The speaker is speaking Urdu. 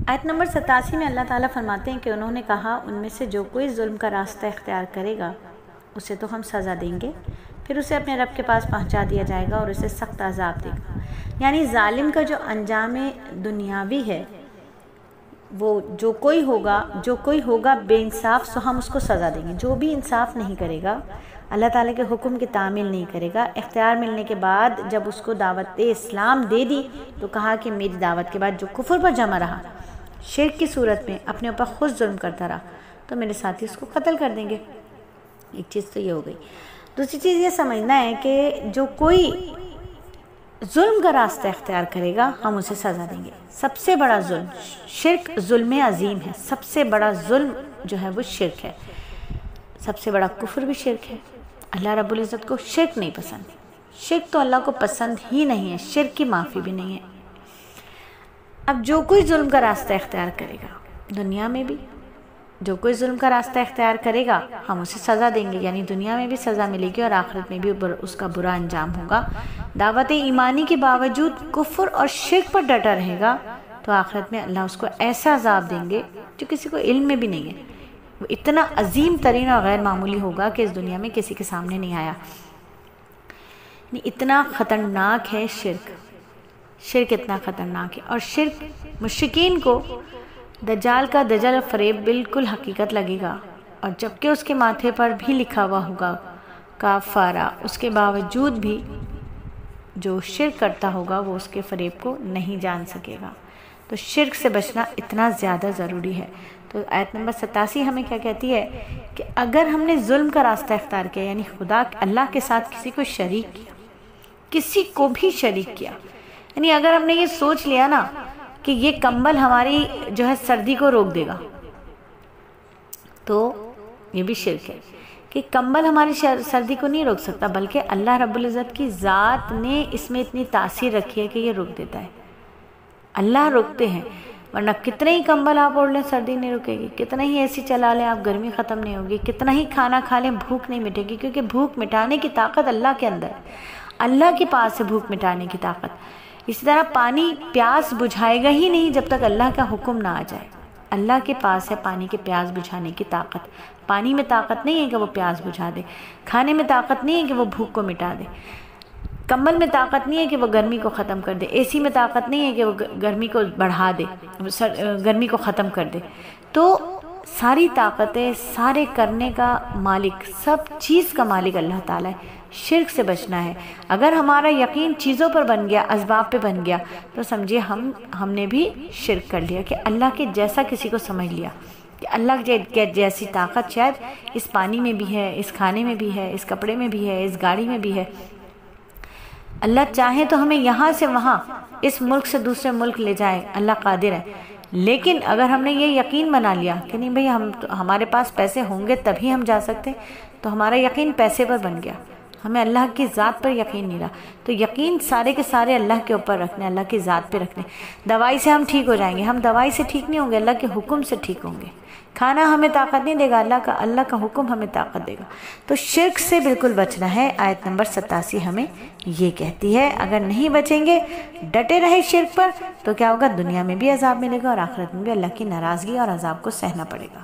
آیت نمبر 87 میں اللہ تعالیٰ فرماتے ہیں کہ انہوں نے کہا ان میں سے جو کوئی ظلم کا راستہ اختیار کرے گا اسے تو ہم سزا دیں گے، پھر اسے اپنے رب کے پاس پہنچا دیا جائے گا اور اسے سخت عذاب دے گا۔ یعنی ظالم کا جو انجام دنیاوی ہے وہ جو کوئی ہوگا بے انصاف، سو ہم اس کو سزا دیں گے۔ جو بھی انصاف نہیں کرے گا، اللہ تعالیٰ کے حکم کی تعمیل نہیں کرے گا، اختیار ملنے کے بعد جب اس کو دعوت اسلام دے دی تو کہا کہ میری دعوت کے بعد جو کفر پر جمع رہا، شرک کی صورت میں اپنے اوپر خود ظلم کرتا رہا، تو میرے ساتھی اس کو قتل کر دیں گے۔ ایک چیز تو یہ ہو گئی۔ دوسری چیز یہ سمجھنا ہے کہ جو کوئی ظلم کا راستہ اختیار کرے گا ہم اسے سزا دیں گے۔ سب سے بڑا ظلم شرک، ظلم عظیم ہے۔ سب سے بڑا ظلم جو ہے وہ شرک ہے، سب سے بڑا کفر بھی شرک ہے۔ اللہ رب العزت کو شرک نہیں پسند، شرک تو اللہ کو پسند ہی نہیں ہے، شرک کی معافی بھی نہیں ہے۔ اب جو کوئی ظلم کا راستہ اختیار کرے گا، دنیا میں بھی جو کوئی ظلم کا راستہ اختیار کرے گا ہم اسے سزا دیں گے، یعنی دنیا میں بھی سزا ملے گی اور آخرت میں بھی اس کا برا انجام ہوگا۔ دعوت ایمانی کے باوجود کفر اور شرک پر ڈٹا رہے گا تو آخرت میں اللہ اس کو ایسا عذاب دیں گے جو کسی کو علم میں بھی نہیں ہے، وہ اتنا عظیم ترین اور غیر معمولی ہوگا کہ اس دنیا میں کسی کے سامنے نہیں آیا۔ اتنا خطرناک ہے شرک، شرک اتنا خطرناک ہے۔ اور شرک مشرکین کو دجال کا دجل و فریب بالکل حقیقت لگے گا، اور جبکہ اس کے ماتھے پر بھی لکھا ہوا ہوگا کافارہ، اس کے باوجود بھی جو شرک کرتا ہوگا وہ اس کے فریب کو نہیں جان سکے گا۔ تو شرک سے بچنا اتنا زیادہ ضروری ہے۔ تو آیت نمبر 87 ہمیں کیا کہتی ہے کہ اگر ہم نے ظلم کا راستہ اختیار کیا، یعنی اللہ کے ساتھ کسی کو شریک کیا، کسی کو بھی شریک کیا، یعنی اگر ہم نے یہ سوچ لیا نا کہ یہ کمبل ہماری جو ہے سردی کو روک دے گا، تو یہ بھی شرک ہے کہ کمبل ہماری سردی کو نہیں روک سکتا، بلکہ اللہ رب العزت کی ذات نے اس میں اتنی تاثیر رکھی ہے کہ یہ روک دیتا ہے۔ اللہ روکتے ہیں، ورنہ کتنے ہی کمبل آپ اوڑھ لیں سردی نہیں رکے گی، کتنا ہی اے سی چلا لیں آپ گرمی ختم نہیں ہوگی، کتنا ہی کھانا کھا لیں بھوک نہیں مٹے گی، کیونکہ بھوک مٹانے کی طاقت اللہ کے اندر ہے، اللہ کے پاس ہے بھوک مٹانے کی طاقت۔ اسی طرح پانی پیاس بجھائے گا ہی نہیں جب تک اللہ کا حکم نہ آ جائے۔ اللہ کے پاس ہے پانی کے پیاس بجھانے کی طاقت۔ پانی میں طاقت نہیں ہے کہ وہ پیاس بجھا دے، کھانے میں طاقت نہیں ہے کہ وہ بھوک کو مٹا دے، کمبل میں طاقت نہیں ہے کہ وہ گرمی کو ختم کر دے، اے سی میں طاقت نہیں ہے کہ وہ گرمی کو بڑھا دے، گرمی کو ختم کر دے۔ تو ساری طاقتیں، سارے کرنے کا مالک، سب چیز کا مالک اللہ تعالیٰ ہے۔ شرک سے بچنا ہے۔ اگر ہمارا یقین چیزوں پر بن گیا، اسباب پہ بن گیا، تو سمجھے ہم نے بھی شرک کر لیا، کہ اللہ کے جیسا کسی کو سمجھ لیا، کہ اللہ جیسی طاقت شاید اس پانی میں بھی ہے، اس کھانے میں بھی ہے، اس کپڑے میں بھی ہے، اس گاڑی میں بھی ہے۔ اللہ چاہے تو ہمیں یہاں سے وہاں، اس ملک سے دوسرے ملک لے جائے، اللہ قادر ہے۔ لیکن اگر ہم نے یہ یقین بنا لیا کہ نہیں بھئی ہمارے پاس پیسے ہوں گے تبھی ہم جا سکتے، تو ہمارا یقین پیسے پر بن گیا، ہمیں اللہ کی ذات پر یقین نہیں رہا۔ تو یقین سارے کے سارے اللہ کے اوپر رکھنے، اللہ کی ذات پہ رکھنے۔ دوائی سے ہم ٹھیک ہو جائیں گے، ہم دوائی سے ٹھیک نہیں ہوں گے، اللہ کے حکم سے ٹھیک ہوں گے۔ کھانا ہمیں طاقت نہیں دے گا، اللہ کا حکم ہمیں طاقت دے گا۔ تو شرک سے بالکل بچنا ہے۔ آیت نمبر 87 ہمیں یہ کہتی ہے، اگر نہیں بچیں گے، ڈٹے رہے شرک پر، تو کیا ہوگا؟ دنیا میں بھی عذاب ملے گا اور آخرت میں بھی اللہ کی ناراضگی اور عذاب کو سہنا پڑے گا۔